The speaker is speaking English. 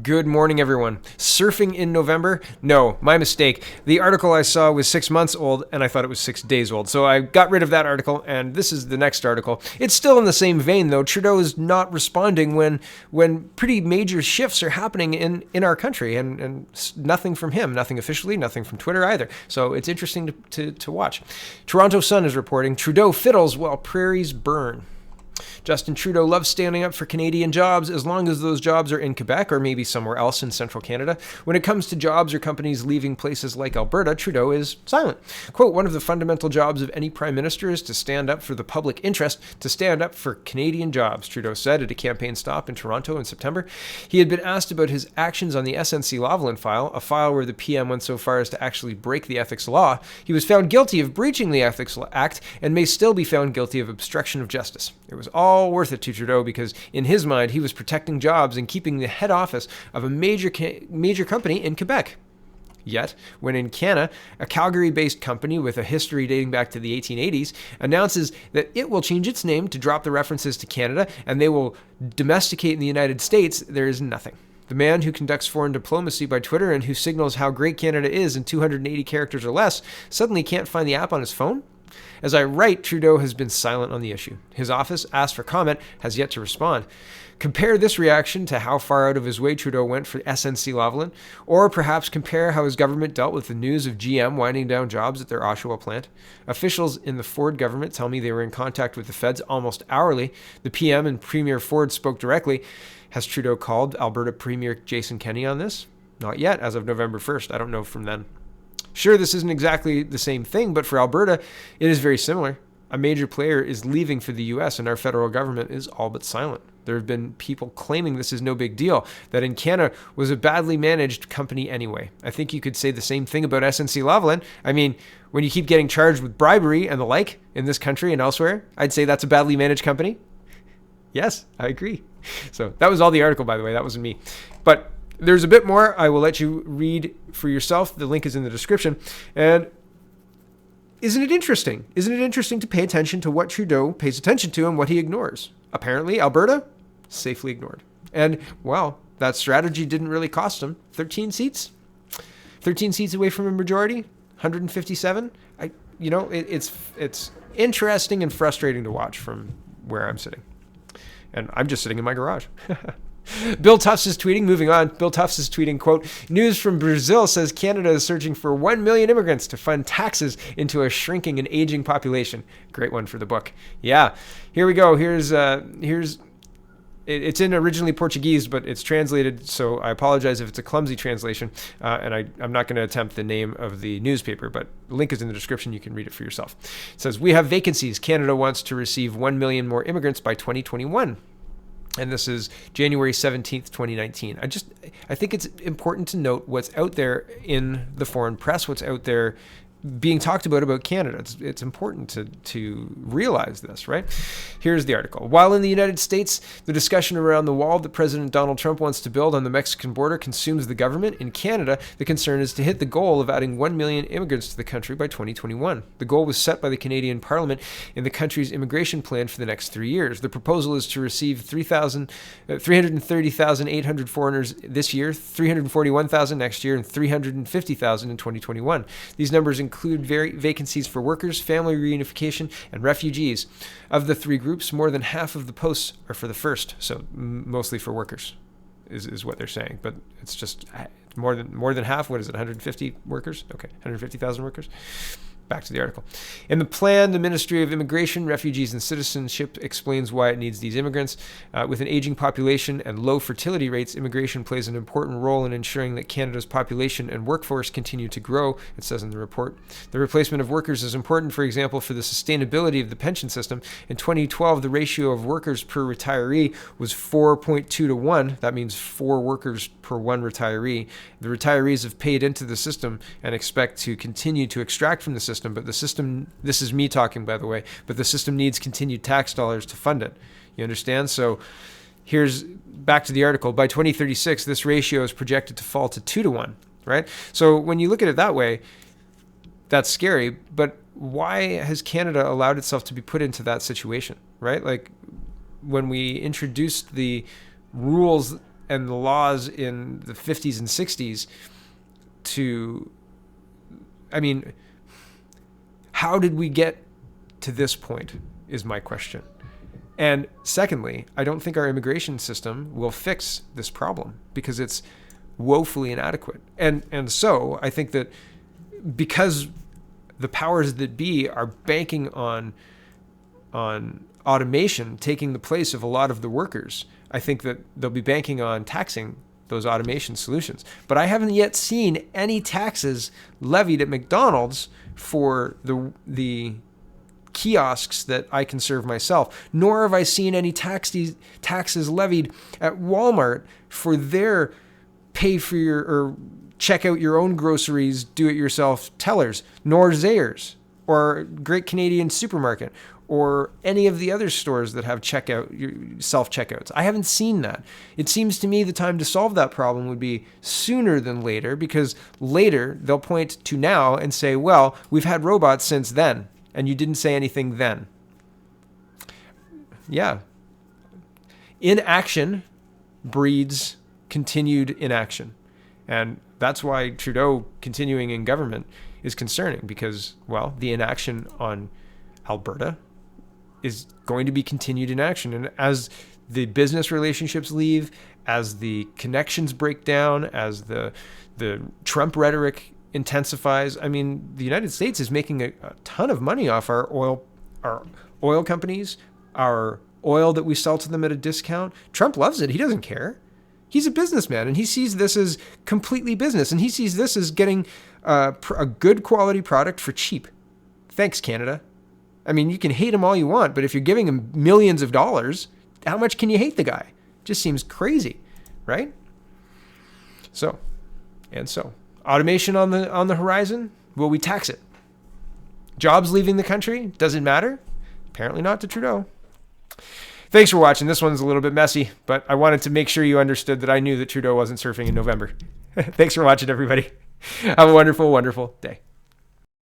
Good morning, everyone. Surfing in November? No, my mistake. The article I saw was 6 months old, and I thought it was 6 days old. So I got rid of that article, and this is the next article. It's still in the same vein, though. Trudeau is not responding when pretty major shifts are happening in our country, and nothing from him, nothing officially, nothing from Twitter either. So it's interesting to watch. Toronto Sun is reporting, Trudeau fiddles while prairies burn. Justin Trudeau loves standing up for Canadian jobs as long as those jobs are in Quebec or maybe somewhere else in central Canada. When it comes to jobs or companies leaving places like Alberta, Trudeau is silent. Quote, one of the fundamental jobs of any prime minister is to stand up for the public interest, to stand up for Canadian jobs, Trudeau said at a campaign stop in Toronto in September. He had been asked about his actions on the SNC-Lavalin file, a file where the PM went so far as to actually break the ethics law. He was found guilty of breaching the Ethics Act and may still be found guilty of obstruction of justice. It was all worth it to Trudeau because in his mind he was protecting jobs and keeping the head office of a major company in Quebec. Yet, when in Canada, a Calgary-based company with a history dating back to the 1880s announces that it will change its name to drop the references to Canada and they will domesticate in the United States, there is nothing. The man who conducts foreign diplomacy by Twitter and who signals how great Canada is in 280 characters or less suddenly can't find the app on his phone? As I write, Trudeau has been silent on the issue. His office, asked for comment, has yet to respond. Compare this reaction to how far out of his way Trudeau went for SNC-Lavalin, or perhaps compare how his government dealt with the news of GM winding down jobs at their Oshawa plant. Officials in the Ford government tell me they were in contact with the feds almost hourly. The PM and Premier Ford spoke directly. Has Trudeau called Alberta Premier Jason Kenney on this? Not yet, as of November 1st. I don't know from then. Sure, this isn't exactly the same thing, but for Alberta, it is very similar. A major player is leaving for the U.S., and our federal government is all but silent. There have been people claiming this is no big deal, that in Canada was a badly managed company anyway. I think you could say the same thing about SNC-Lavalin. I mean, when you keep getting charged with bribery and the like in this country and elsewhere, I'd say that's a badly managed company. Yes, I agree. So that was all the article, by the way. That wasn't me. But there's a bit more. I will let you read for yourself. The link is in the description. And isn't it interesting? Isn't it interesting to pay attention to what Trudeau pays attention to and what he ignores? Apparently, Alberta, safely ignored. And, well, that strategy didn't really cost him 13 seats. 13 seats away from a majority, 157. It's interesting and frustrating to watch from where I'm sitting. And I'm just sitting in my garage. Bill Tufts is tweeting, moving on. Bill Tufts is tweeting, quote, news from Brazil says Canada is searching for 1 million immigrants to fund taxes into a shrinking and aging population. Great one for the book. Yeah, here we go. It's in originally Portuguese, but it's translated, so I apologize if it's a clumsy translation, and I'm not going to attempt the name of the newspaper, but the link is in the description. You can read it for yourself. It says, we have vacancies. Canada wants to receive 1 million more immigrants by 2021. And this is January 17th, 2019. I think it's important to note what's out there in the foreign press, what's out there being talked about Canada. It's important to realize this, right? Here's the article. While in the United States, the discussion around the wall that President Donald Trump wants to build on the Mexican border consumes the government, in Canada, the concern is to hit the goal of adding 1 million immigrants to the country by 2021. The goal was set by the Canadian Parliament in the country's immigration plan for the next 3 years. The proposal is to receive 330,800 foreigners this year, 341,000 next year, and 350,000 in 2021. These numbers include vacancies for workers, family reunification, and refugees. Of the three groups, more than half of the posts are for the first, so mostly for workers, is what they're saying. But it's just more than half. What is it? 150 workers? Okay, 150,000 workers. Back to the article. In the plan, the Ministry of Immigration, Refugees and Citizenship explains why it needs these immigrants. With an aging population and low fertility rates, immigration plays an important role in ensuring that Canada's population and workforce continue to grow, it says in the report. The replacement of workers is important, for example, for the sustainability of the pension system. In 2012, the ratio of workers per retiree was 4.2 to 1. That means 4 workers per 1 retiree. The retirees have paid into the system and expect to continue to extract from the system, but the system, this is me talking, by the way, but the system needs continued tax dollars to fund it. You understand? So here's back to the article. By 2036, this ratio is projected to fall to 2 to 1, right? So when you look at it that way, that's scary, but why has Canada allowed itself to be put into that situation, right? Like when we introduced the rules and the laws in the 50s and 60s how did we get to this point is my question. And secondly, I don't think our immigration system will fix this problem because it's woefully inadequate. And so I think that because the powers that be are banking on automation taking the place of a lot of the workers, I think that they'll be banking on taxing those automation solutions. But I haven't yet seen any taxes levied at McDonald's for the kiosks that I can serve myself, nor have I seen any taxes levied at Walmart for their pay for your or check out your own groceries, do it yourself tellers, nor Zayres or Great Canadian Supermarket or any of the other stores that have self-checkouts. I haven't seen that. It seems to me the time to solve that problem would be sooner than later, because later they'll point to now and say, well, we've had robots since then, and you didn't say anything then. Yeah. Inaction breeds continued inaction. And that's why Trudeau continuing in government is concerning, because, well, the inaction on Alberta is going to be continued inaction. And as the business relationships leave, as the connections break down, as the Trump rhetoric intensifies, I mean, the United States is making a ton of money off our oil companies, our oil that we sell to them at a discount. Trump loves it. He doesn't care. He's a businessman, and he sees this as completely business, and he sees this as getting a good quality product for cheap. Thanks, Canada. I mean, you can hate him all you want, but if you're giving him millions of dollars, how much can you hate the guy? Just seems crazy, right? So, automation on the horizon. Will we tax it? Jobs leaving the country? Does it matter? Apparently not to Trudeau. Thanks for watching. This one's a little bit messy, but I wanted to make sure you understood that I knew that Trudeau wasn't surfing in November. Thanks for watching, everybody. Have a wonderful, wonderful day.